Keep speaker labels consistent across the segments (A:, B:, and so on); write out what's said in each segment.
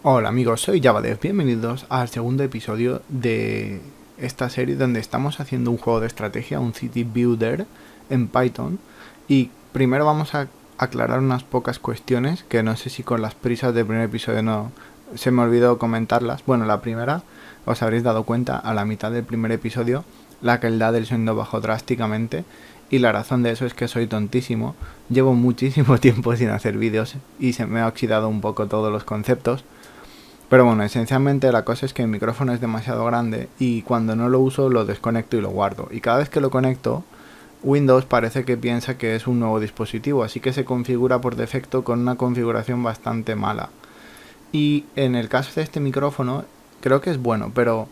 A: Hola amigos, soy Javadev, bienvenidos al segundo episodio de esta serie donde estamos haciendo un juego de estrategia, un City Builder en Python. Y primero vamos a aclarar unas pocas cuestiones que no sé si con las prisas del primer episodio no se me olvidó comentarlas. Bueno, la primera, os habréis dado cuenta, a la mitad del primer episodio la calidad del sonido bajó drásticamente y la razón de eso es que soy tontísimo. Llevo muchísimo tiempo sin hacer vídeos y se me ha oxidado un poco todos los conceptos. Pero bueno, esencialmente la cosa es que el micrófono es demasiado grande y cuando no lo uso lo desconecto y lo guardo. Y cada vez que lo conecto, Windows parece que piensa que es un nuevo dispositivo, así que se configura por defecto con una configuración bastante mala. Y en el caso de este micrófono, creo que es bueno, pero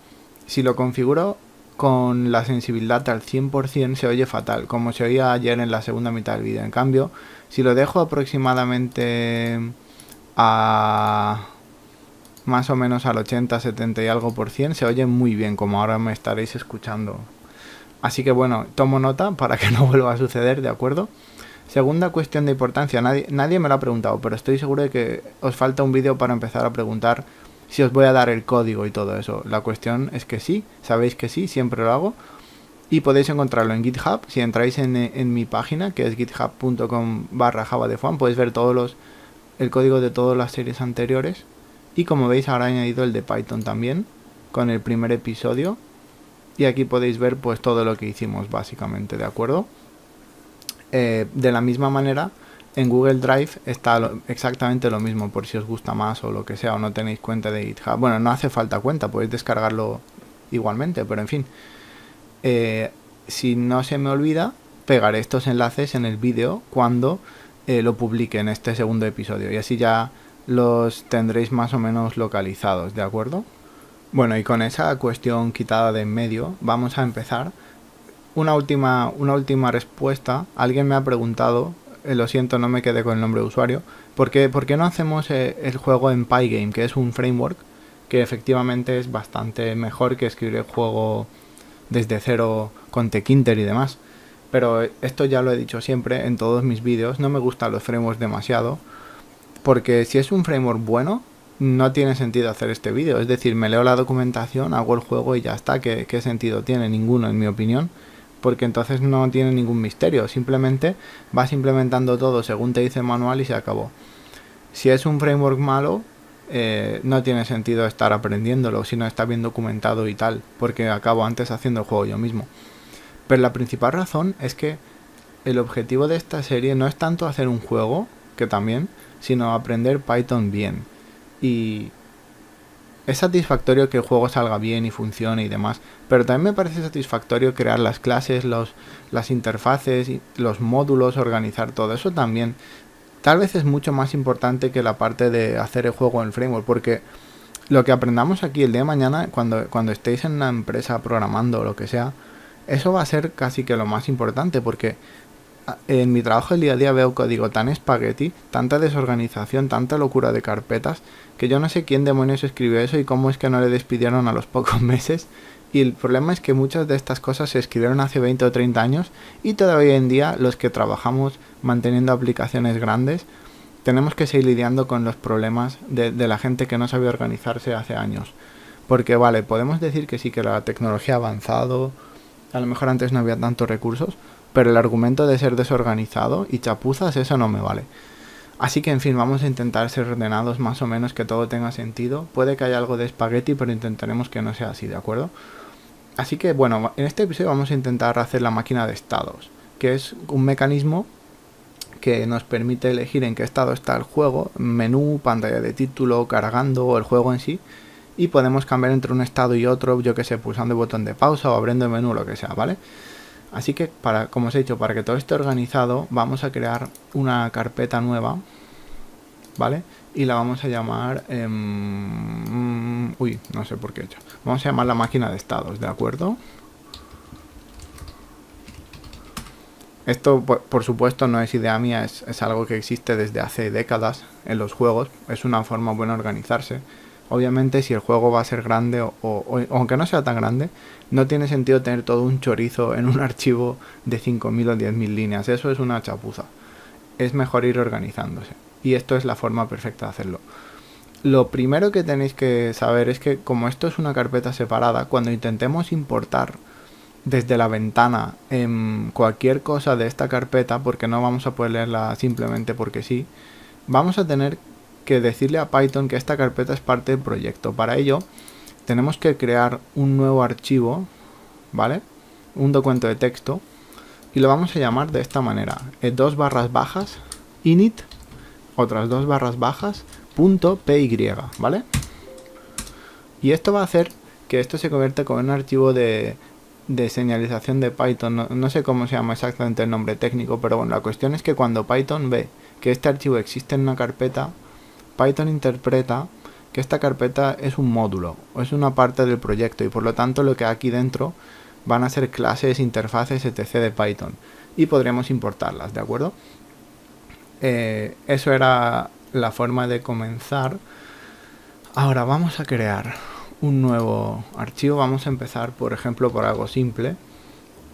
A: si lo configuro con la sensibilidad al 100% se oye fatal, como se oía ayer en la segunda mitad del vídeo. En cambio, si lo dejo aproximadamente a más o menos al 80, 70 y algo por cien, se oye muy bien, como ahora me estaréis escuchando. Así que bueno, tomo nota para que no vuelva a suceder, ¿de acuerdo? Segunda cuestión de importancia, nadie me lo ha preguntado, pero estoy seguro de que os falta un vídeo para empezar a preguntar si os voy a dar el código y todo eso. La cuestión es que sí, sabéis que sí, siempre lo hago. Y podéis encontrarlo en GitHub, si entráis en mi página, que es github.com/javadefan, podéis ver el código de todas las series anteriores. Y como veis ahora he añadido el de Python también, con el primer episodio. Y aquí podéis ver pues todo lo que hicimos básicamente, ¿de acuerdo? De la misma manera, en Google Drive está exactamente lo mismo, por si os gusta más o lo que sea, o no tenéis cuenta de GitHub. Bueno, no hace falta cuenta, podéis descargarlo igualmente, pero en fin. Si no se me olvida, pegaré estos enlaces en el vídeo cuando lo publique en este segundo episodio. Y así ya los tendréis más o menos localizados, ¿de acuerdo? Bueno, y con esa cuestión quitada de en medio, vamos a empezar. Una última respuesta. Alguien me ha preguntado, lo siento, no me quedé con el nombre de usuario, ¿por qué no hacemos el juego en Pygame, que es un framework que efectivamente es bastante mejor que escribir el juego desde cero con Tkinter y demás? Pero esto ya lo he dicho siempre en todos mis vídeos, no me gustan los frameworks demasiado, porque si es un framework bueno, no tiene sentido hacer este vídeo. Es decir, me leo la documentación, hago el juego y ya está. ¿Qué sentido tiene? Ninguno, en mi opinión. Porque entonces no tiene ningún misterio. Simplemente vas implementando todo según te dice el manual y se acabó. Si es un framework malo, no tiene sentido estar aprendiéndolo si no está bien documentado y tal. Porque acabo antes haciendo el juego yo mismo. Pero la principal razón es que el objetivo de esta serie no es tanto hacer un juego, que también, sino aprender Python bien. Y es satisfactorio que el juego salga bien y funcione y demás, pero también me parece satisfactorio crear las clases, las interfaces, los módulos, organizar todo eso también. Tal vez es mucho más importante que la parte de hacer el juego en el framework, porque lo que aprendamos aquí el día de mañana, cuando estéis en una empresa programando o lo que sea, eso va a ser casi que lo más importante, porque en mi trabajo el día a día veo código tan espagueti, tanta desorganización, tanta locura de carpetas, que yo no sé quién demonios escribió eso y cómo es que no le despidieron a los pocos meses. Y el problema es que muchas de estas cosas se escribieron hace 20 o 30 años y todavía hoy en día los que trabajamos manteniendo aplicaciones grandes tenemos que seguir lidiando con los problemas de la gente que no sabía organizarse hace años. Porque vale, podemos decir que sí, que la tecnología ha avanzado, a lo mejor antes no había tantos recursos, pero el argumento de ser desorganizado y chapuzas, eso no me vale. Así que en fin, vamos a intentar ser ordenados más o menos, que todo tenga sentido. Puede que haya algo de espagueti, pero intentaremos que no sea así, ¿de acuerdo? Así que bueno, en este episodio vamos a intentar hacer la máquina de estados, que es un mecanismo que nos permite elegir en qué estado está el juego, menú, pantalla de título, cargando o el juego en sí, y podemos cambiar entre un estado y otro, yo que sé, pulsando el botón de pausa o abriendo el menú, lo que sea, ¿vale? Así que, como os he dicho, para que todo esté organizado, vamos a crear una carpeta nueva, ¿vale? Y la vamos a llamar... uy, no sé por qué he hecho. Vamos a llamar la máquina de estados, ¿de acuerdo? Esto, por supuesto, no es idea mía, es algo que existe desde hace décadas en los juegos. Es una forma buena de organizarse. Obviamente, si el juego va a ser grande o aunque no sea tan grande, no tiene sentido tener todo un chorizo en un archivo de 5.000 o 10.000 líneas. Eso es una chapuza. Es mejor ir organizándose. Y esto es la forma perfecta de hacerlo. Lo primero que tenéis que saber es que como esto es una carpeta separada, cuando intentemos importar desde la ventana cualquier cosa de esta carpeta, porque no vamos a poder leerla simplemente porque sí, vamos a tener que decirle a Python que esta carpeta es parte del proyecto. Para ello tenemos que crear un nuevo archivo, ¿vale? Un documento de texto, y lo vamos a llamar de esta manera: 2 barras bajas init, otras 2 barras bajas .py, ¿vale? Y esto va a hacer que esto se convierta con un archivo de señalización de Python. No sé cómo se llama exactamente el nombre técnico, pero bueno, la cuestión es que cuando Python ve que este archivo existe en una carpeta, Python interpreta que esta carpeta es un módulo o es una parte del proyecto, y por lo tanto lo que hay aquí dentro van a ser clases, interfaces, etc. de Python, y podremos importarlas, ¿de acuerdo? Eso era la forma de comenzar. Ahora vamos a crear un nuevo archivo. Vamos a empezar, por ejemplo, por algo simple.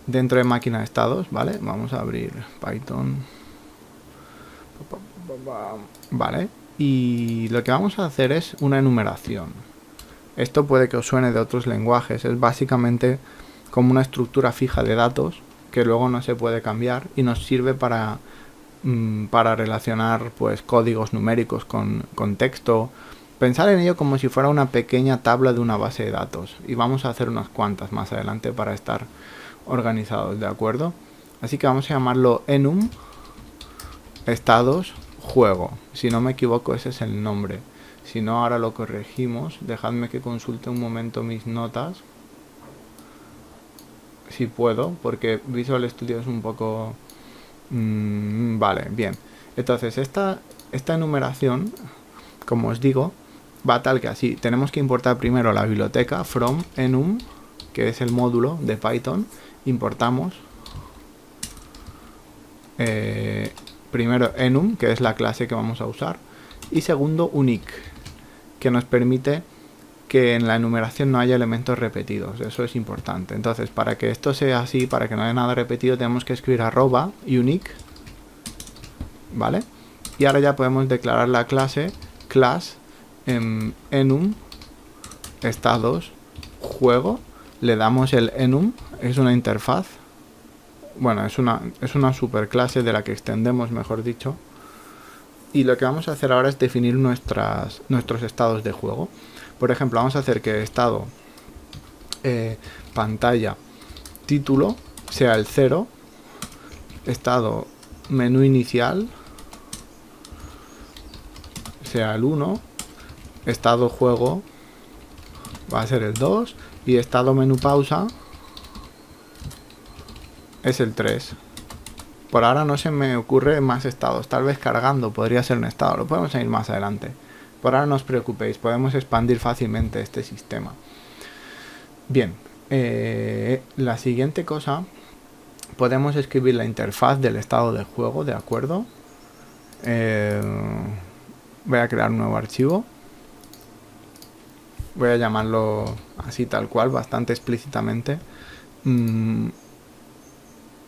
A: Dentro de máquina de estados, ¿vale? Vamos a abrir Python. Vale. Y lo que vamos a hacer es una enumeración. Esto puede que os suene de otros lenguajes. Es básicamente como una estructura fija de datos que luego no se puede cambiar y nos sirve para relacionar pues códigos numéricos con texto. Pensar en ello como si fuera una pequeña tabla de una base de datos, y vamos a hacer unas cuantas más adelante para estar organizados, ¿de acuerdo? Así que vamos a llamarlo enum estados juego. Si no me equivoco, ese es el nombre. Si no, ahora lo corregimos. Dejadme que consulte un momento mis notas, si puedo, porque Visual Studio es un poco... vale, bien. Entonces esta enumeración, como os digo, va tal que así. Tenemos que importar primero la biblioteca from enum, que es el módulo de Python. Importamos primero enum, que es la clase que vamos a usar, y segundo unique, que nos permite que en la enumeración no haya elementos repetidos. Eso es importante. Entonces, para que esto sea así, para que no haya nada repetido, tenemos que escribir arroba unique, ¿vale? Y ahora ya podemos declarar la clase class enum estados juego. Le damos el enum, es una interfaz, bueno, es una superclase de la que extendemos, mejor dicho. Y lo que vamos a hacer ahora es definir nuestros estados de juego. Por ejemplo, vamos a hacer que estado pantalla título sea el 0, estado menú inicial sea el 1, estado juego va a ser el 2 y estado menú pausa es el 3. Por ahora no se me ocurre más estados. Tal vez cargando podría ser un estado. Lo podemos ir más adelante. Por ahora no os preocupéis. Podemos expandir fácilmente este sistema. Bien. La siguiente cosa. Podemos escribir la interfaz del estado del juego. ¿De acuerdo? Voy a crear un nuevo archivo. Voy a llamarlo así tal cual. Bastante explícitamente.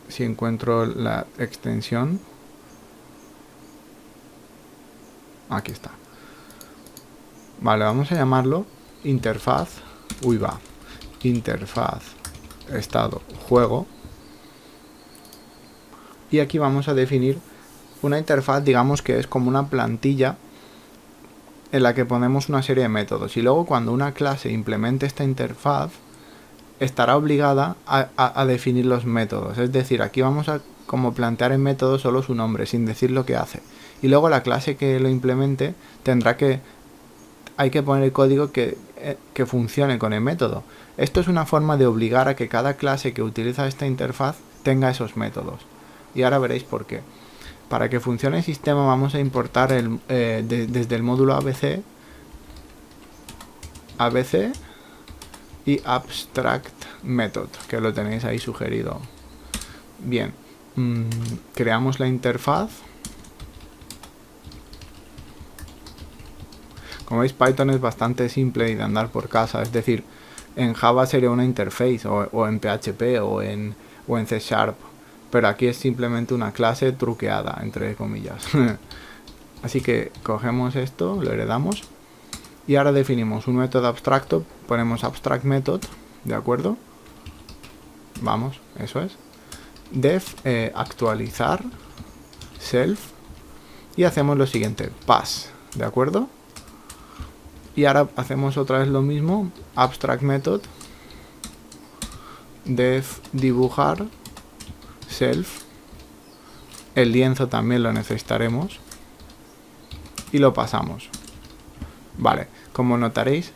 A: Si encuentro la extensión, aquí está. Vale, vamos a llamarlo interfaz, interfaz estado juego, y aquí vamos a definir una interfaz, digamos que es como una plantilla en la que ponemos una serie de métodos, y luego cuando una clase implemente esta interfaz estará obligada a definir los métodos. Es decir, aquí vamos a como plantear en método solo su nombre, sin decir lo que hace. Y luego la clase que lo implemente hay que poner el código que funcione con el método. Esto es una forma de obligar a que cada clase que utiliza esta interfaz tenga esos métodos. Y ahora veréis por qué. Para que funcione el sistema vamos a importar desde el módulo ABC y abstract method, que lo tenéis ahí sugerido. Bien, creamos la interfaz. Como veis, Python es bastante simple y de andar por casa. Es decir, en Java sería una interface, o en PHP o en C#, pero aquí es simplemente una clase truqueada, entre comillas. Así que cogemos esto, lo heredamos Y ahora definimos un método abstracto, ponemos abstract method, ¿de acuerdo? Vamos, eso es. Def actualizar self y hacemos lo siguiente, pass, ¿de acuerdo? Y ahora hacemos otra vez lo mismo, abstract method, def dibujar self, el lienzo también lo necesitaremos y lo pasamos. Vale, como notaréis,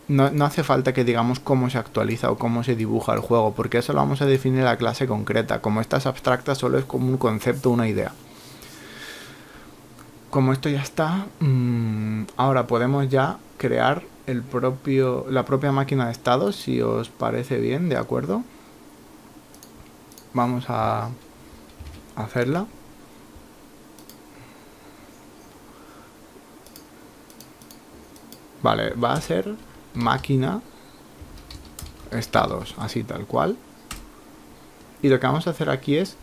A: no hace falta que digamos cómo se actualiza o cómo se dibuja el juego, porque eso lo vamos a definir en la clase concreta. Como esta es abstracta, solo es como un concepto, una idea. Como esto ya está, ahora podemos ya crear la propia máquina de estados, si os parece bien, ¿de acuerdo? Vamos a hacerla. Vale, va a ser máquina estados, así tal cual. Y lo que vamos a hacer aquí es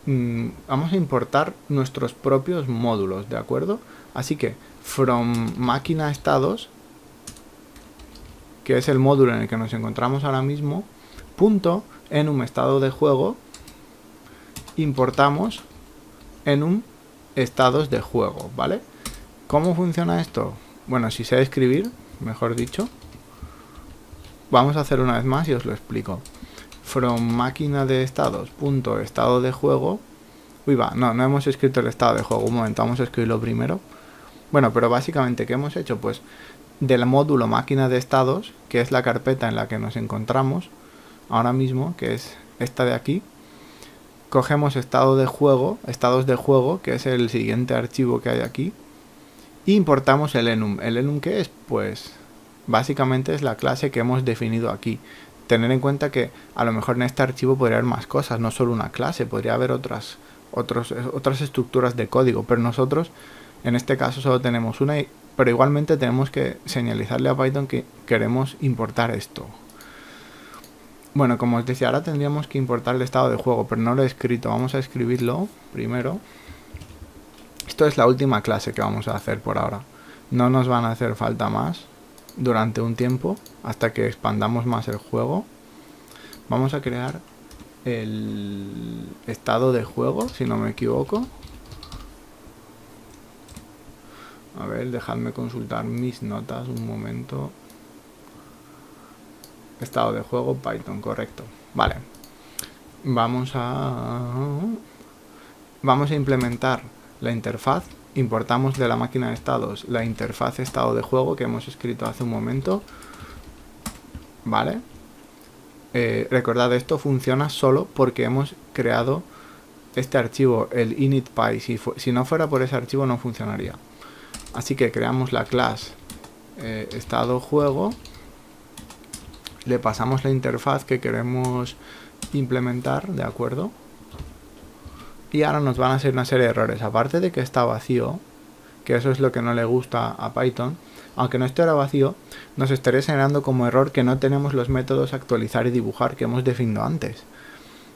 A: vamos a importar nuestros propios módulos, ¿de acuerdo? Así que from máquina estados, que es el módulo en el que nos encontramos ahora mismo, punto enum estado de juego, importamos enum estados de juego, ¿vale? ¿Cómo funciona esto? Bueno, si sé escribir, mejor dicho, vamos a hacer una vez más y os lo explico. From máquina de estados, punto estado de juego. Uy, va, no hemos escrito el estado de juego. Un momento, vamos a escribirlo primero. Bueno, pero básicamente, ¿qué hemos hecho? Pues del módulo máquina de estados, que es la carpeta en la que nos encontramos ahora mismo, que es esta de aquí, cogemos estado de juego, estados de juego, que es el siguiente archivo que hay aquí, e importamos el enum. ¿El enum qué es? Pues básicamente es la clase que hemos definido aquí. Tener en cuenta que a lo mejor en este archivo podría haber más cosas, no solo una clase, podría haber otras estructuras de código, pero nosotros en este caso solo tenemos una, pero igualmente tenemos que señalizarle a Python que queremos importar esto. Bueno, como os decía, ahora tendríamos que importar el estado de juego, pero no lo he escrito. Vamos a escribirlo primero. Esto es la última clase que vamos a hacer por ahora. No nos van a hacer falta más durante un tiempo, hasta que expandamos más el juego. Vamos a crear el estado de juego, si no me equivoco. A ver, dejadme consultar mis notas un momento. Estado de juego, Python, correcto. Vale. Vamos a implementar la interfaz. Importamos de la máquina de estados la interfaz estado de juego que hemos escrito hace un momento. Vale. Recordad, esto funciona solo porque hemos creado este archivo, el initpy. Si no fuera por ese archivo no funcionaría. Así que creamos la clase estado juego, le pasamos la interfaz que queremos implementar, ¿de acuerdo? Y ahora nos van a hacer una serie de errores. Aparte de que está vacío, que eso es lo que no le gusta a Python, aunque no esté ahora vacío, nos estaría señalando como error que no tenemos los métodos actualizar y dibujar que hemos definido antes.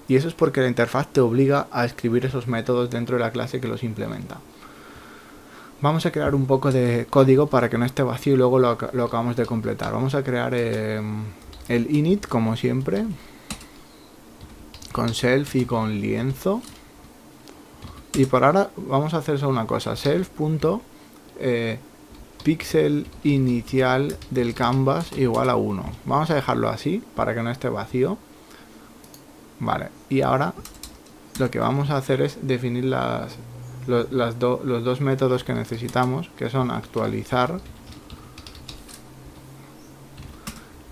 A: Y eso es porque la interfaz te obliga a escribir esos métodos dentro de la clase que los implementa. Vamos a crear un poco de código para que no esté vacío y luego lo acabamos de completar. Vamos a crear el init, como siempre, con self y con lienzo. Y por ahora vamos a hacer solo una cosa, self.pixel inicial del canvas igual a 1. Vamos a dejarlo así para que no esté vacío. Vale, y ahora lo que vamos a hacer es definir los dos métodos que necesitamos, que son actualizar.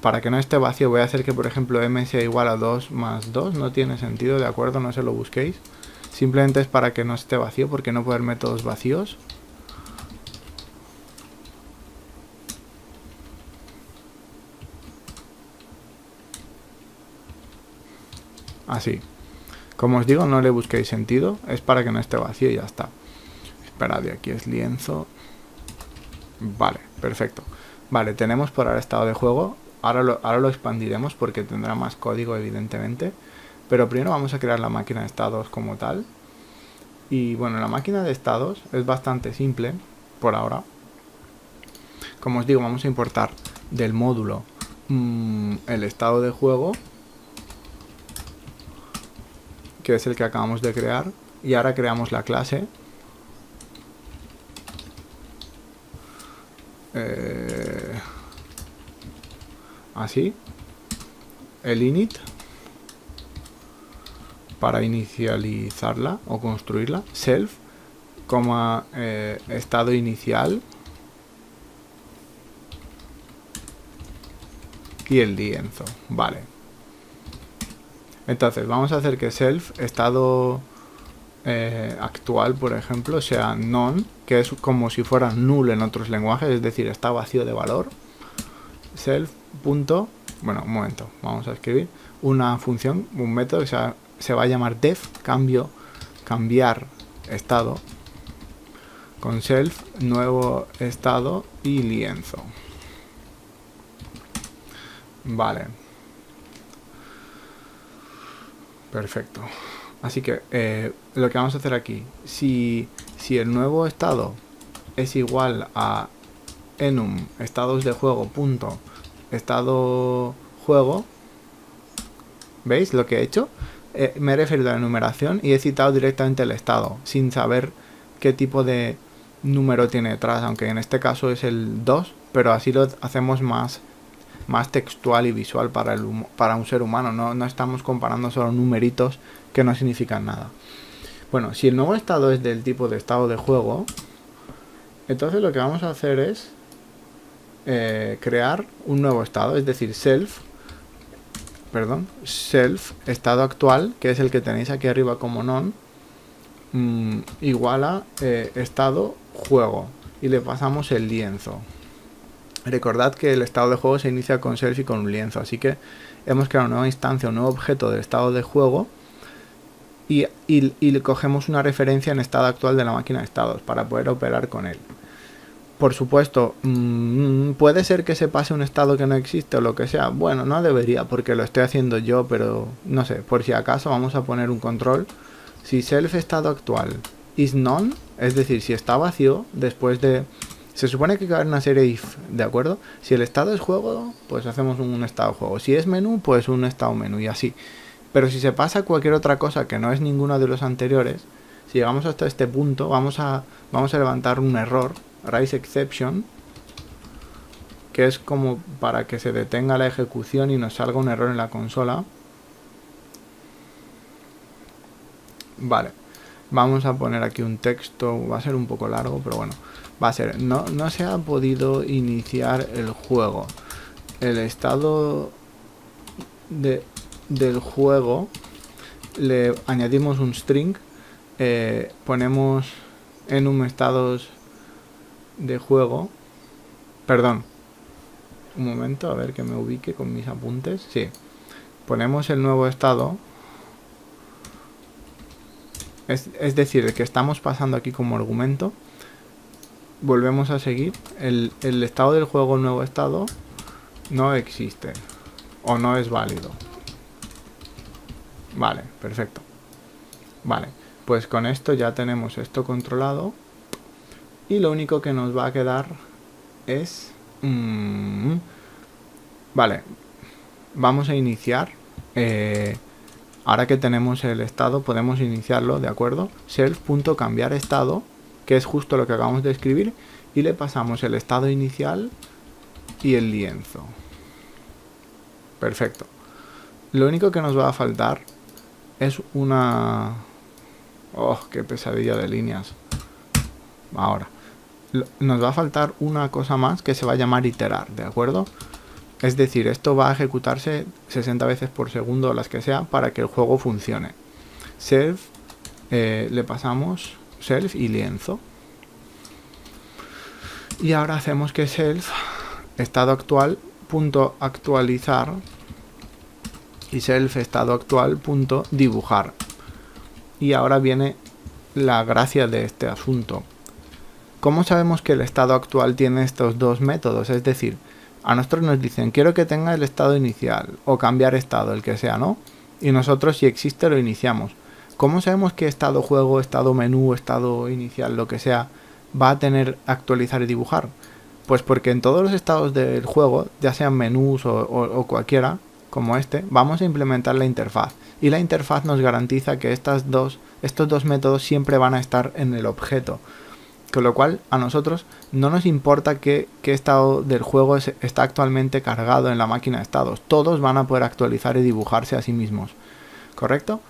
A: Para que no esté vacío voy a hacer que, por ejemplo, m sea igual a 2 más 2. No tiene sentido, ¿de acuerdo? No se lo busquéis. Simplemente es para que no esté vacío, porque no puede haber métodos vacíos. Así. Como os digo, no le busquéis sentido. Es para que no esté vacío y ya está. Esperad, y aquí es lienzo. Vale, perfecto. Vale, tenemos por ahora estado de juego. Ahora lo expandiremos porque tendrá más código, evidentemente. Pero primero vamos a crear la máquina de estados como tal. Y bueno, la máquina de estados es bastante simple por ahora. como os digo, vamos a importar del módulo el estado de juego, que es el que acabamos de crear, y ahora creamos la clase. Así, el init, para inicializarla o construirla, self, estado inicial, y el lienzo. Vale. Entonces vamos a hacer que self, estado actual, por ejemplo, sea none, que es como si fuera null en otros lenguajes, es decir, está vacío de valor. Self. Bueno, un momento, vamos a escribir una función, un método que se va a llamar def, cambiar estado, con self, nuevo estado y lienzo. Vale. Perfecto. Así que lo que vamos a hacer aquí, si el nuevo estado es igual a enum estados de juego punto estado juego, ¿veis lo que he hecho? Me he referido a la enumeración y he citado directamente el estado, sin saber qué tipo de número tiene detrás, aunque en este caso es el 2, pero así lo hacemos más textual y visual para un ser humano. No estamos comparando solo numeritos que no significan nada. Bueno, si el nuevo estado es del tipo de estado de juego, entonces lo que vamos a hacer es crear un nuevo estado, es decir, self estado actual, que es el que tenéis aquí arriba como none, igual a estado juego, y le pasamos el lienzo. Recordad que el estado de juego se inicia con self y con un lienzo, así que hemos creado una nueva instancia, un nuevo objeto del estado de juego, y le cogemos una referencia en estado actual de la máquina de estados para poder operar con él. Por supuesto, puede ser que se pase un estado que no existe o lo que sea. Bueno, no debería porque lo estoy haciendo yo, pero no sé, por si acaso vamos a poner un control. Si self estado actual is none, es decir, si está vacío, después de... Se supone que hay que haber una serie if, ¿de acuerdo? Si el estado es juego, pues hacemos un estado juego. Si es menú, pues un estado menú y así. Pero si se pasa cualquier otra cosa que no es ninguno de los anteriores, si llegamos hasta este punto, vamos a levantar un error, raise exception, que es como para que se detenga la ejecución y nos salga un error en la consola. Vale, vamos a poner aquí un texto, va a ser un poco largo, pero bueno, va a ser, no se ha podido iniciar el juego. El estado del juego, le añadimos un string, ponemos enum estados de juego, perdón, un momento, a ver que me ubique con mis apuntes. Sí, ponemos el nuevo estado, es decir, el que estamos pasando aquí como argumento. Volvemos a seguir, el estado del juego nuevo estado no existe o no es válido. Vale, perfecto. Vale, pues con esto ya tenemos esto controlado. Y lo único que nos va a quedar es... vale, vamos a iniciar. Ahora que tenemos el estado, podemos iniciarlo, ¿de acuerdo? Self.cambiar estado, que es justo lo que acabamos de escribir. Y le pasamos el estado inicial y el lienzo. Perfecto. Lo único que nos va a faltar es una... ¡Oh, qué pesadilla de líneas! Ahora, nos va a faltar una cosa más que se va a llamar iterar, ¿de acuerdo? Es decir, esto va a ejecutarse 60 veces por segundo o las que sea para que el juego funcione. Self, le pasamos self y lienzo. Y ahora hacemos que self, estado actual, punto actualizar, y self, estado actual, punto dibujar. Y ahora viene la gracia de este asunto. ¿Cómo sabemos que el estado actual tiene estos dos métodos? Es decir, a nosotros nos dicen, quiero que tenga el estado inicial, o cambiar estado, el que sea, ¿no? Y nosotros, si existe, lo iniciamos. ¿Cómo sabemos que estado juego, estado menú, estado inicial, lo que sea, va a tener actualizar y dibujar? Pues porque en todos los estados del juego, ya sean menús o cualquiera, como este, vamos a implementar la interfaz. Y la interfaz nos garantiza que estos dos métodos siempre van a estar en el objeto. Con lo cual, a nosotros no nos importa qué estado del juego está actualmente cargado en la máquina de estados. Todos van a poder actualizar y dibujarse a sí mismos. ¿Correcto?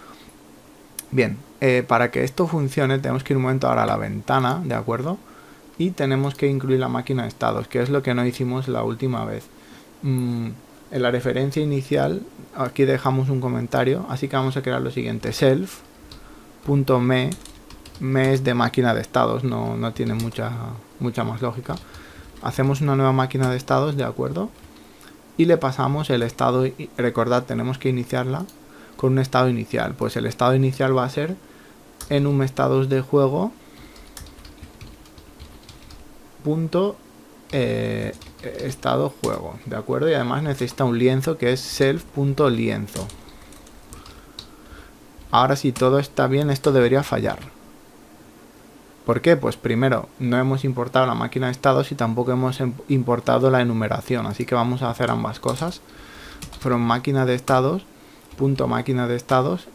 A: Bien, para que esto funcione tenemos que ir un momento ahora a la ventana, ¿de acuerdo? Y tenemos que incluir la máquina de estados, que es lo que no hicimos la última vez. En la referencia inicial, aquí dejamos un comentario, así que vamos a crear lo siguiente: self.me. Me es de máquina de estados, no tiene mucha más lógica. Hacemos una nueva máquina de estados, ¿de acuerdo? Y le pasamos el estado. Recordad, tenemos que iniciarla con un estado inicial. Pues el estado inicial va a ser enum estados de juego punto estado juego, ¿de acuerdo? Y además necesita un lienzo que es self.lienzo. Ahora, si todo está bien, esto debería fallar. ¿Por qué? Pues primero, no hemos importado la máquina de estados y tampoco hemos importado la enumeración, así que vamos a hacer ambas cosas. From máquina de estados, punto máquina de estados,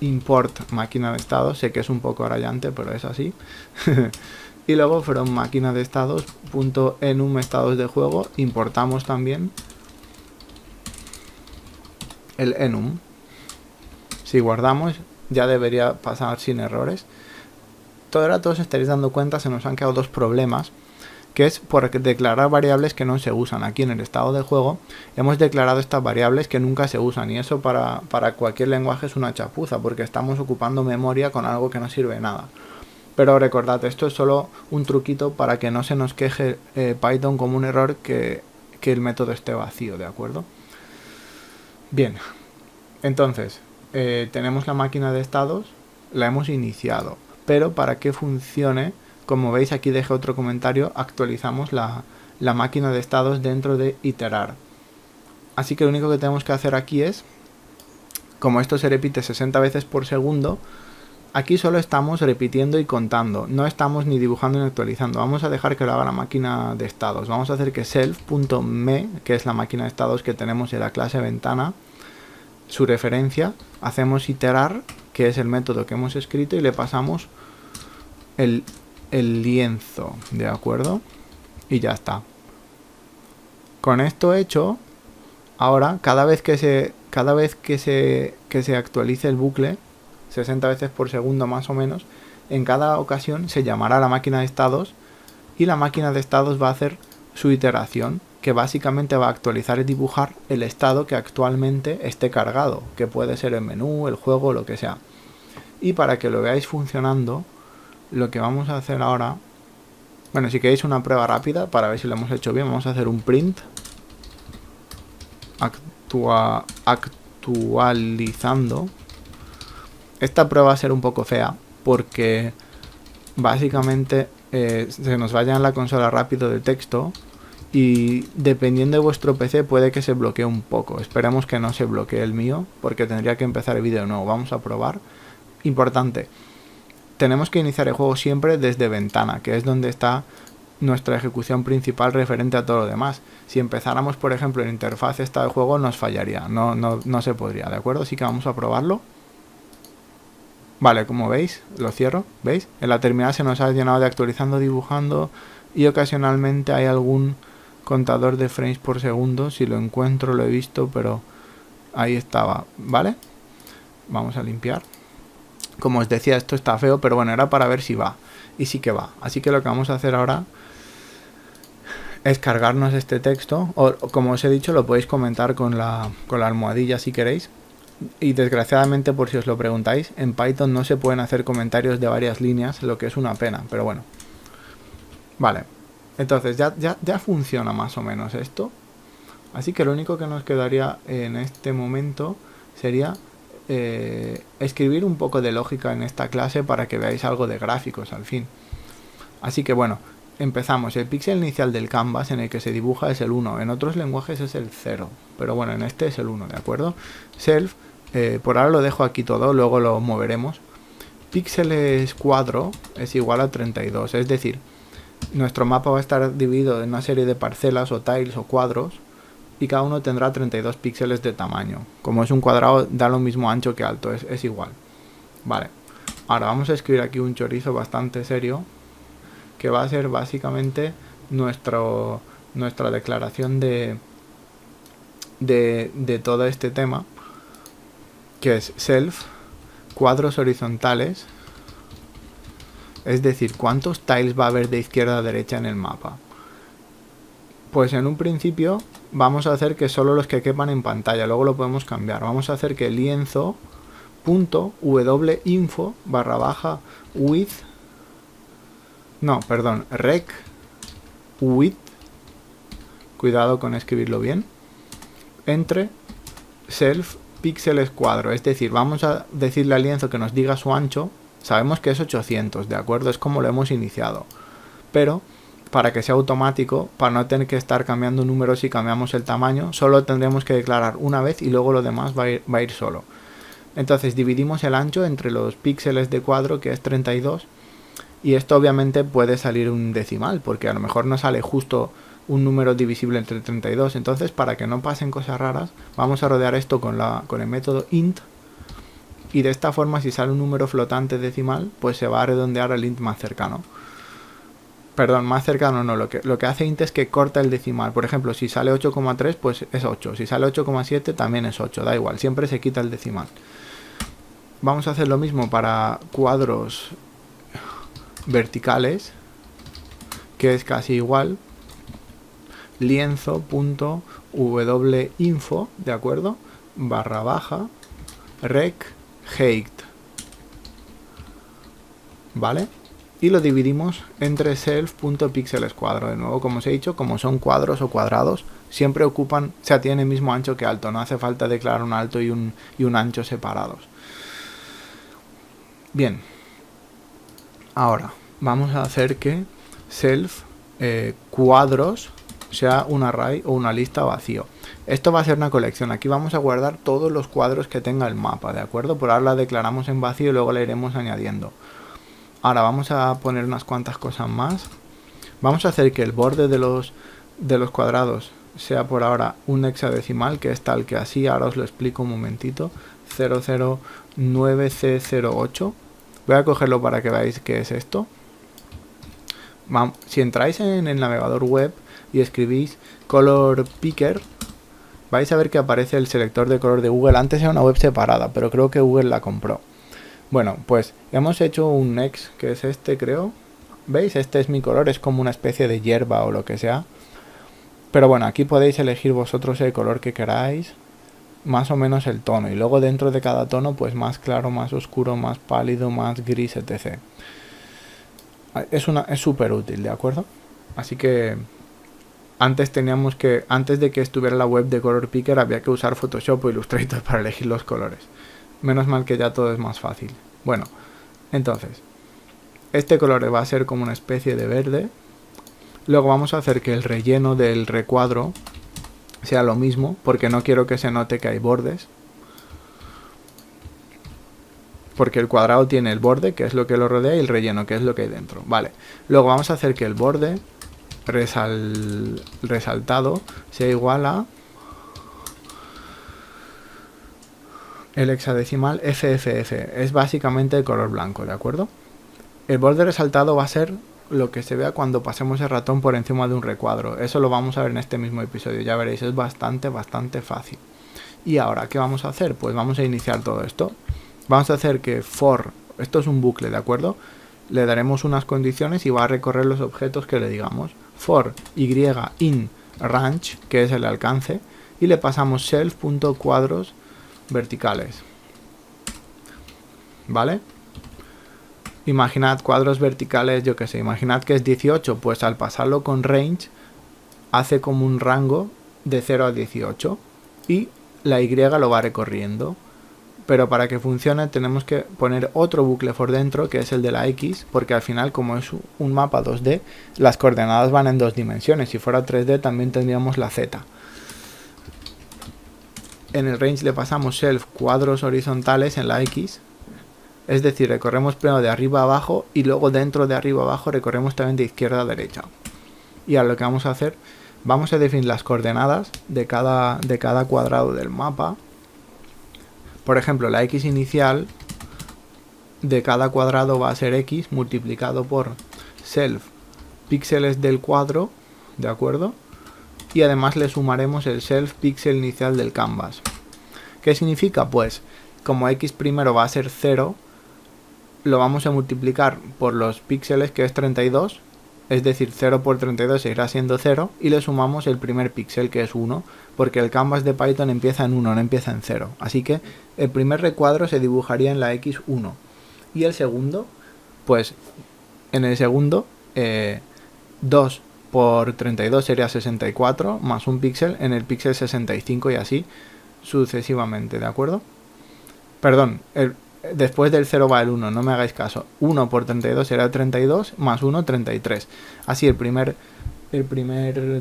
A: import máquina de estados, sé que es un poco rayante, pero es así. Y luego from máquina de estados, punto enum estados de juego, importamos también el enum. Si guardamos, ya debería pasar sin errores. Ahora todos estaréis dando cuenta, se nos han quedado dos problemas, que es por declarar variables que no se usan. Aquí en el estado de juego hemos declarado estas variables que nunca se usan, y eso para cualquier lenguaje es una chapuza, porque estamos ocupando memoria con algo que no sirve de nada. Pero recordad, esto es solo un truquito para que no se nos queje Python como un error que el método esté vacío, ¿de acuerdo? Bien, entonces tenemos la máquina de estados, la hemos iniciado. Pero para que funcione, como veis aquí dejé otro comentario, actualizamos la máquina de estados dentro de iterar. Así que lo único que tenemos que hacer aquí es, como esto se repite 60 veces por segundo, aquí solo estamos repitiendo y contando, no estamos ni dibujando ni actualizando. Vamos a dejar que lo haga la máquina de estados. Vamos a hacer que self.me, que es la máquina de estados que tenemos en la clase ventana, su referencia, hacemos iterar, que es el método que hemos escrito, y le pasamos el lienzo, ¿de acuerdo? Y ya está. Con esto hecho, ahora cada vez que se actualice el bucle, 60 veces por segundo más o menos, en cada ocasión se llamará la máquina de estados, y la máquina de estados va a hacer su iteración, que básicamente va a actualizar y dibujar el estado que actualmente esté cargado, que puede ser el menú, el juego, lo que sea. Y para que lo veáis funcionando, lo que vamos a hacer ahora, bueno, si queréis una prueba rápida para ver si lo hemos hecho bien, vamos a hacer un print actualizando. Esta prueba va a ser un poco fea porque básicamente se nos vaya en la consola rápido de texto, y dependiendo de vuestro PC puede que se bloquee un poco. Esperemos que no se bloquee el mío, porque tendría que empezar el vídeo de nuevo. Vamos a probar. Importante, tenemos que iniciar el juego siempre desde ventana, que es donde está nuestra ejecución principal referente a todo lo demás. Si empezáramos, por ejemplo, en interfaz estado de juego, nos fallaría, no se podría, ¿de acuerdo? Así que vamos a probarlo. Vale, como veis, lo cierro, ¿veis? En la terminal se nos ha llenado de actualizando, dibujando, y ocasionalmente hay algún contador de frames por segundo. Si lo encuentro, lo he visto, pero ahí estaba, ¿vale? Vamos a limpiar. Como os decía, esto está feo, pero bueno, era para ver si va. Y sí que va. Así que lo que vamos a hacer ahora es cargarnos este texto, o como os he dicho, lo podéis comentar con la almohadilla si queréis. Y desgraciadamente, por si os lo preguntáis, en Python no se pueden hacer comentarios de varias líneas, lo que es una pena, pero bueno. Vale, entonces ya funciona más o menos esto. Así que lo único que nos quedaría en este momento sería escribir un poco de lógica en esta clase para que veáis algo de gráficos al fin. Así que bueno, empezamos. El píxel inicial del canvas en el que se dibuja es el 1, en otros lenguajes es el 0, pero bueno, en este es el 1, ¿de acuerdo? Self, por ahora lo dejo aquí todo, luego lo moveremos. Píxeles cuadro es igual a 32, es decir, Nuestro mapa va a estar dividido en una serie de parcelas o tiles o cuadros y cada uno tendrá 32 píxeles de tamaño. Como es un cuadrado, da lo mismo ancho que alto, es igual. Vale, ahora vamos a escribir aquí un chorizo bastante serio que va a ser básicamente nuestra declaración de todo este tema, que es self cuadros horizontales, es decir, cuántos tiles va a haber de izquierda a derecha en el mapa. Pues en un principio vamos a hacer que solo los que quepan en pantalla, luego lo podemos cambiar. Vamos a hacer que lienzo.winfo /width, no, perdón, rec width, cuidado con escribirlo bien, entre self píxeles cuadro, es decir, vamos a decirle al lienzo que nos diga su ancho. Sabemos que es 800, ¿de acuerdo? Es como lo hemos iniciado, pero para que sea automático, para no tener que estar cambiando números si cambiamos el tamaño, solo tendremos que declarar una vez y luego lo demás va a ir solo. Entonces dividimos el ancho entre los píxeles de cuadro, que es 32, y esto obviamente puede salir un decimal, porque a lo mejor no sale justo un número divisible entre 32. Entonces, para que no pasen cosas raras, vamos a rodear esto con el método int, y de esta forma, si sale un número flotante decimal, pues se va a redondear al int más cercano. Perdón, más cercano no, lo que hace int es que corta el decimal. Por ejemplo, si sale 8,3, pues es 8. Si sale 8,7, también es 8. Da igual, siempre se quita el decimal. Vamos a hacer lo mismo para cuadros verticales, que es casi igual. Lienzo.winfo, ¿de acuerdo? /rec height, ¿vale? Y lo dividimos entre self.píxeles cuadro. De nuevo, como os he dicho, como son cuadros o cuadrados, siempre ocupan, o sea, tienen el mismo ancho que alto. No hace falta declarar un alto y un ancho separados. Bien, ahora vamos a hacer que self cuadros sea un array o una lista vacío. Esto va a ser una colección. Aquí vamos a guardar todos los cuadros que tenga el mapa, ¿de acuerdo? Por ahora la declaramos en vacío y luego la iremos añadiendo. Ahora vamos a poner unas cuantas cosas más. Vamos a hacer que el borde de los cuadrados sea por ahora un hexadecimal, que es tal que así. Ahora os lo explico un momentito. 009C08. Voy a cogerlo para que veáis qué es esto. Si entráis en el navegador web y escribís color picker, vais a ver que aparece el selector de color de Google. Antes era una web separada, pero creo que Google la compró. Bueno, pues hemos hecho un next, que es este, creo. ¿Veis? Este es mi color, es como una especie de hierba o lo que sea. Pero bueno, aquí podéis elegir vosotros el color que queráis, más o menos el tono. Y luego dentro de cada tono, pues más claro, más oscuro, más pálido, más gris, etc. Es súper útil, ¿de acuerdo? Así que antes de que estuviera la web de Color Picker, había que usar Photoshop o Illustrator para elegir los colores. Menos mal que ya todo es más fácil. Bueno, entonces, este color va a ser como una especie de verde. Luego vamos a hacer que el relleno del recuadro sea lo mismo, porque no quiero que se note que hay bordes. Porque el cuadrado tiene el borde, que es lo que lo rodea, y el relleno, que es lo que hay dentro. Vale. Luego vamos a hacer que el borde resaltado sea igual a el hexadecimal FFF. Es básicamente el color blanco, ¿de acuerdo? El borde resaltado va a ser lo que se vea cuando pasemos el ratón por encima de un recuadro. Eso lo vamos a ver en este mismo episodio. Ya veréis, es bastante fácil. Y ahora, ¿qué vamos a hacer? Pues vamos a iniciar todo esto. Vamos a hacer que for, esto es un bucle, ¿de acuerdo? Le daremos unas condiciones y va a recorrer los objetos que le digamos. For in range, que es el alcance, y le pasamos self.cuadros verticales. ¿Vale? Imaginad cuadros verticales, yo que sé, imaginad que es 18, pues al pasarlo con range hace como un rango de 0 a 18 y la Y lo va recorriendo. Pero para que funcione tenemos que poner otro bucle por dentro, que es el de la X, porque al final, como es un mapa 2D, las coordenadas van en 2 dimensiones. Si fuera 3D también tendríamos la Z. En el range le pasamos self cuadros horizontales en la X, Es decir, recorremos primero de arriba a abajo y luego dentro de arriba a abajo recorremos también de izquierda a derecha. Y ahora lo que vamos a hacer, vamos a definir las coordenadas de cada cuadrado del mapa. Por ejemplo, la X inicial de cada cuadrado va a ser X multiplicado por self píxeles del cuadro, ¿de acuerdo? Y además le sumaremos el self píxel inicial del canvas. ¿Qué significa? Pues como X primero va a ser 0, lo vamos a multiplicar por los píxeles, que es 32, es decir, 0 por 32 seguirá siendo 0, y le sumamos el primer píxel, que es 1, porque el canvas de Python empieza en 1, no empieza en 0. Así que el primer recuadro se dibujaría en la X1. Y el segundo, pues en el segundo, 2 por 32 sería 64, más un píxel en el píxel 65 y así sucesivamente, ¿de acuerdo? Perdón, después del 0 va el 1, no me hagáis caso. 1 por 32 será 32, más 1, 33. Así el primer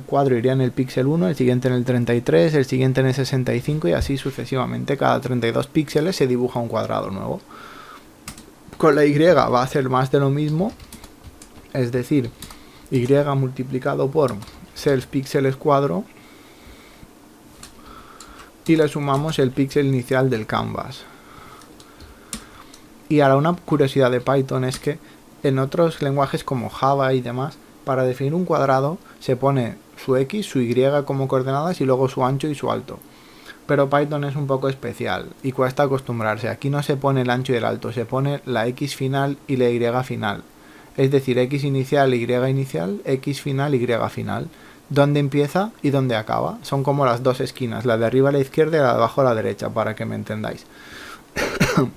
A: cuadro iría en el píxel 1, el siguiente en el 33, el siguiente en el 65 y así sucesivamente. Cada 32 píxeles se dibuja un cuadrado nuevo. Con la Y va a ser más de lo mismo, es decir, Y multiplicado por self píxeles cuadro y le sumamos el píxel inicial del canvas. Y ahora una curiosidad de Python es que en otros lenguajes como Java y demás, para definir un cuadrado se pone su X, su Y como coordenadas y luego su ancho y su alto. Pero Python es un poco especial y cuesta acostumbrarse. Aquí no se pone el ancho y el alto, se pone la X final y la Y final. Es decir, X inicial, Y inicial, X final, Y final. Dónde empieza y dónde acaba. Son como las dos esquinas, la de arriba a la izquierda y la de abajo a la derecha, para que me entendáis.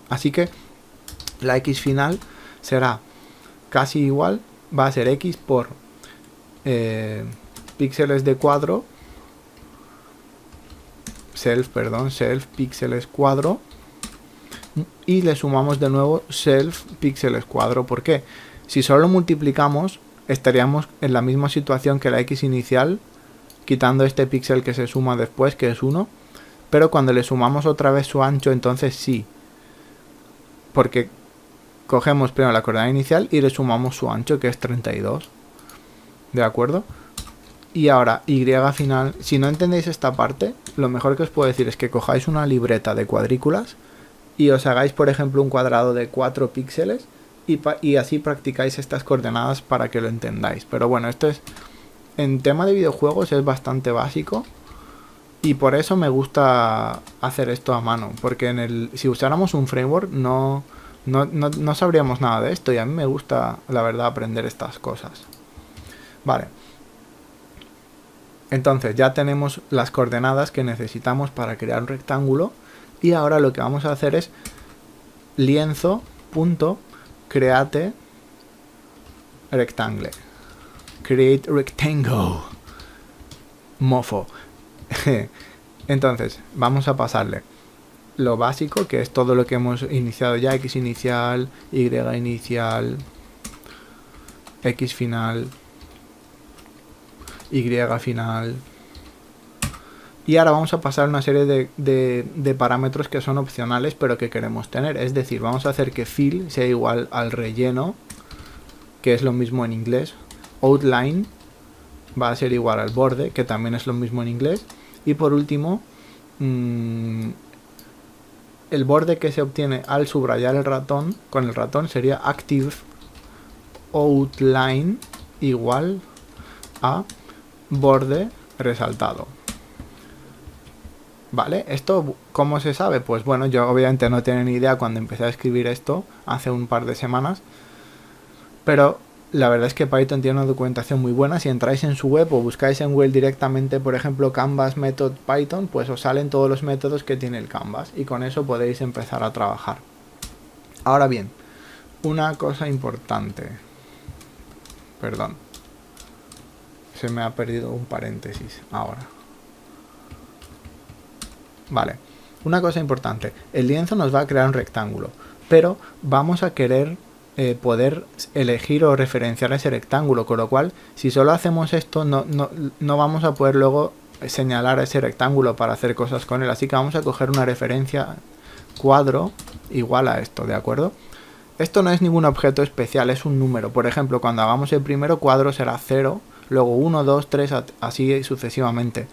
A: Así que la X final será casi igual, va a ser X por píxeles de cuadro, self píxeles cuadro, y le sumamos de nuevo self píxeles cuadro. ¿Por qué? Si solo multiplicamos, estaríamos en la misma situación que la X inicial, quitando este píxel que se suma después, que es 1, pero cuando le sumamos otra vez su ancho, entonces sí, porque cogemos primero la coordenada inicial y le sumamos su ancho, que es 32, ¿de acuerdo? Y ahora, Y final, si no entendéis esta parte, lo mejor que os puedo decir es que cojáis una libreta de cuadrículas y os hagáis, por ejemplo, un cuadrado de 4 píxeles y así practicáis estas coordenadas para que lo entendáis. Pero bueno, esto es, en tema de videojuegos es bastante básico y por eso me gusta hacer esto a mano, porque si usáramos un framework no sabríamos nada de esto y a mí me gusta, la verdad, aprender estas cosas. Vale. Entonces ya tenemos las coordenadas que necesitamos para crear un rectángulo y ahora lo que vamos a hacer es lienzo.create rectangle. Create rectangle. Mofo. Entonces vamos a pasarle lo básico, que es todo lo que hemos iniciado ya: X inicial, Y inicial, X final, Y final. Y ahora vamos a pasar una serie de parámetros que son opcionales pero que queremos tener. Es decir, vamos a hacer que fill sea igual al relleno, que es lo mismo en inglés. Outline va a ser igual al borde, que también es lo mismo en inglés. Y por último, el borde que se obtiene al subrayar el ratón con el ratón sería active outline igual a borde resaltado. Vale, ¿esto cómo se sabe? Pues bueno, yo obviamente no tenía ni idea cuando empecé a escribir esto hace un par de semanas, pero la verdad es que Python tiene una documentación muy buena. Si entráis en su web o buscáis en Google directamente, por ejemplo, Canvas Method Python, pues os salen todos los métodos que tiene el Canvas y con eso podéis empezar a trabajar. Ahora bien, una cosa importante, perdón, se me ha perdido un paréntesis ahora. Vale, una cosa importante, el lienzo nos va a crear un rectángulo, pero vamos a querer poder elegir o referenciar ese rectángulo, con lo cual si solo hacemos esto no vamos a poder luego señalar ese rectángulo para hacer cosas con él, así que vamos a coger una referencia cuadro igual a esto, ¿de acuerdo? Esto no es ningún objeto especial, es un número. Por ejemplo, cuando hagamos el primero cuadro será 0, luego 1, 2, 3, así sucesivamente.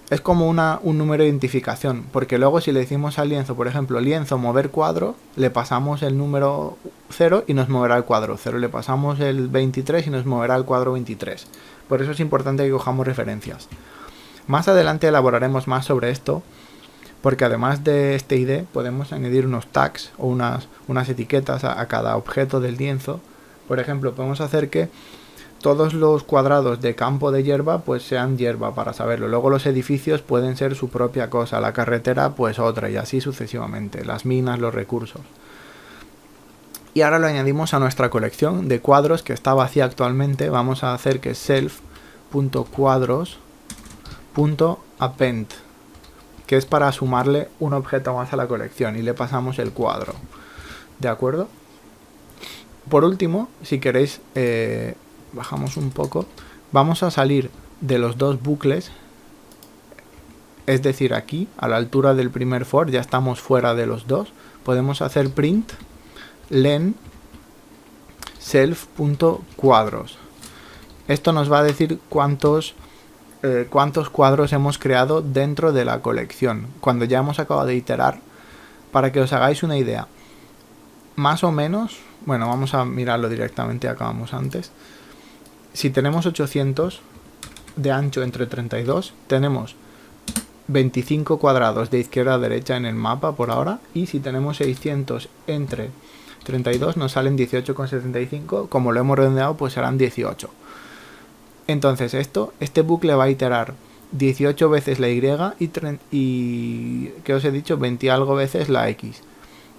A: Es como un número de identificación, porque luego si le decimos al lienzo, por ejemplo, lienzo mover cuadro, le pasamos el número 0 y nos moverá el cuadro 0, le pasamos el 23 y nos moverá el cuadro 23. Por eso es importante que cojamos referencias. Más adelante elaboraremos más sobre esto, porque además de este ID podemos añadir unos tags o unas etiquetas a cada objeto del lienzo. Por ejemplo, podemos hacer que todos los cuadrados de campo de hierba pues sean hierba para saberlo. Luego los edificios pueden ser su propia cosa, la carretera pues otra y así sucesivamente, las minas, los recursos. Y ahora lo añadimos a nuestra colección de cuadros que está vacía actualmente. Vamos a hacer que self.cuadros.append, que es para sumarle un objeto más a la colección y le pasamos el cuadro. ¿De acuerdo? Por último, si queréis, bajamos un poco, vamos a salir de los dos bucles, es decir, aquí, a la altura del primer for, ya estamos fuera de los dos. Podemos hacer print len self.cuadros. Esto nos va a decir cuántos cuadros hemos creado dentro de la colección, cuando ya hemos acabado de iterar. Para que os hagáis una idea, más o menos, bueno, vamos a mirarlo directamente, acabamos antes. Si tenemos 800 de ancho entre 32, tenemos 25 cuadrados de izquierda a derecha en el mapa por ahora, y si tenemos 600 entre 32 nos salen 18,75, como lo hemos redondeado pues serán 18. Entonces este bucle va a iterar 18 veces la Y y ¿qué os he dicho? 20 y algo veces la X.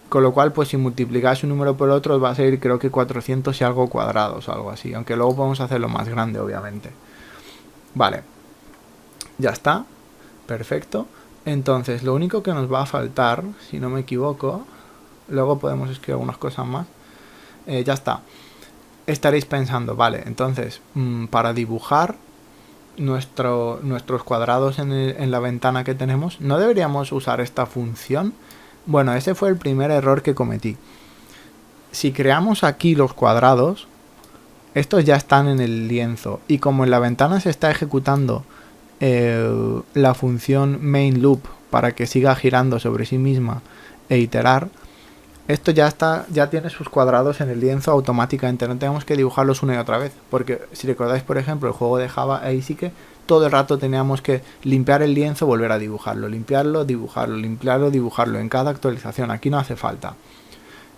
A: Con lo cual, pues si multiplicáis un número por otro, os va a salir creo que 400 y algo cuadrados o algo así. Aunque luego podemos hacerlo más grande, obviamente. Vale. Ya está. Perfecto. Entonces, lo único que nos va a faltar, si no me equivoco, luego podemos escribir algunas cosas más. Ya está. Estaréis pensando, vale, entonces, para dibujar nuestros cuadrados en la ventana que tenemos, ¿no deberíamos usar esta función? Bueno, ese fue el primer error que cometí. Si creamos aquí los cuadrados, estos ya están en el lienzo, y como en la ventana se está ejecutando la función main loop para que siga girando sobre sí misma e iterar, esto ya tiene sus cuadrados en el lienzo automáticamente, no tenemos que dibujarlos una y otra vez, porque si recordáis, por ejemplo, el juego de Java, ahí sí que todo el rato teníamos que limpiar el lienzo, volver a dibujarlo, limpiarlo, dibujarlo, limpiarlo, dibujarlo en cada actualización. Aquí no hace falta.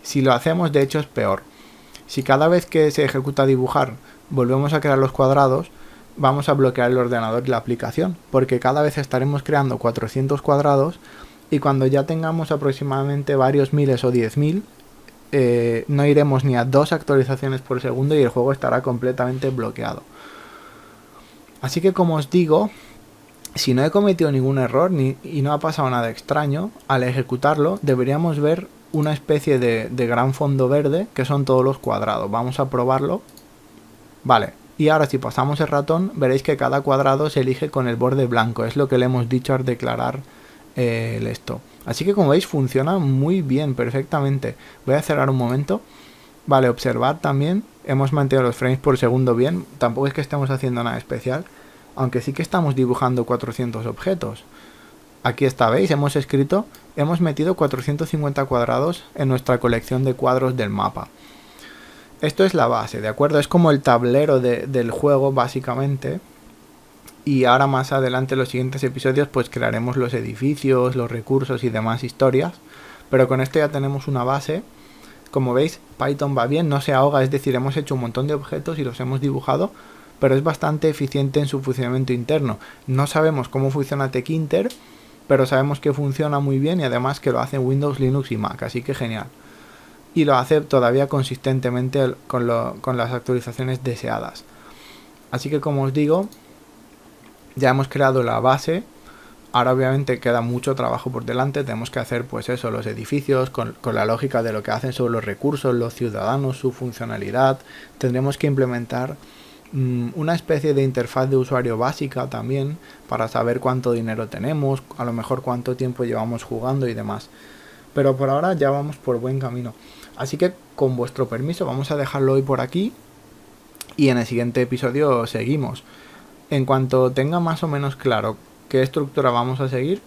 A: Si lo hacemos, de hecho, es peor. Si cada vez que se ejecuta dibujar volvemos a crear los cuadrados, vamos a bloquear el ordenador y la aplicación, porque cada vez estaremos creando 400 cuadrados y cuando ya tengamos aproximadamente varios miles o 10.000, no iremos ni a 2 actualizaciones por segundo y el juego estará completamente bloqueado. Así que, como os digo, si no he cometido ningún error y no ha pasado nada extraño, al ejecutarlo deberíamos ver una especie de gran fondo verde que son todos los cuadrados. Vamos a probarlo. Vale, y ahora si pasamos el ratón veréis que cada cuadrado se elige con el borde blanco. Es lo que le hemos dicho al declarar esto. Así que, como veis, funciona muy bien, perfectamente. Voy a cerrar un momento. Vale, observad también, hemos mantenido los frames por segundo bien, tampoco es que estemos haciendo nada especial, aunque sí que estamos dibujando 400 objetos. Aquí está, ¿veis? Hemos metido 450 cuadrados en nuestra colección de cuadros del mapa. Esto es la base, ¿de acuerdo? Es como el tablero del juego, básicamente. Y ahora más adelante, en los siguientes episodios, pues crearemos los edificios, los recursos y demás historias. Pero con esto ya tenemos una base. Como veis, Python va bien, no se ahoga, es decir, hemos hecho un montón de objetos y los hemos dibujado, pero es bastante eficiente en su funcionamiento interno. No sabemos cómo funciona Tkinter, pero sabemos que funciona muy bien y además que lo hace en Windows, Linux y Mac, así que genial. Y lo hace todavía consistentemente con las actualizaciones deseadas. Así que, como os digo, ya hemos creado la base. Ahora obviamente queda mucho trabajo por delante, tenemos que hacer pues eso, los edificios, con la lógica de lo que hacen sobre los recursos, los ciudadanos, su funcionalidad. Tendremos que implementar una especie de interfaz de usuario básica también, para saber cuánto dinero tenemos, a lo mejor cuánto tiempo llevamos jugando y demás. Pero por ahora ya vamos por buen camino. Así que con vuestro permiso vamos a dejarlo hoy por aquí y en el siguiente episodio seguimos. En cuanto tenga más o menos claro qué estructura vamos a seguir,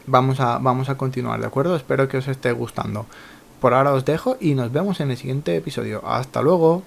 A: vamos a continuar, ¿de acuerdo? Espero que os esté gustando. Por ahora os dejo y nos vemos en el siguiente episodio. ¡Hasta luego!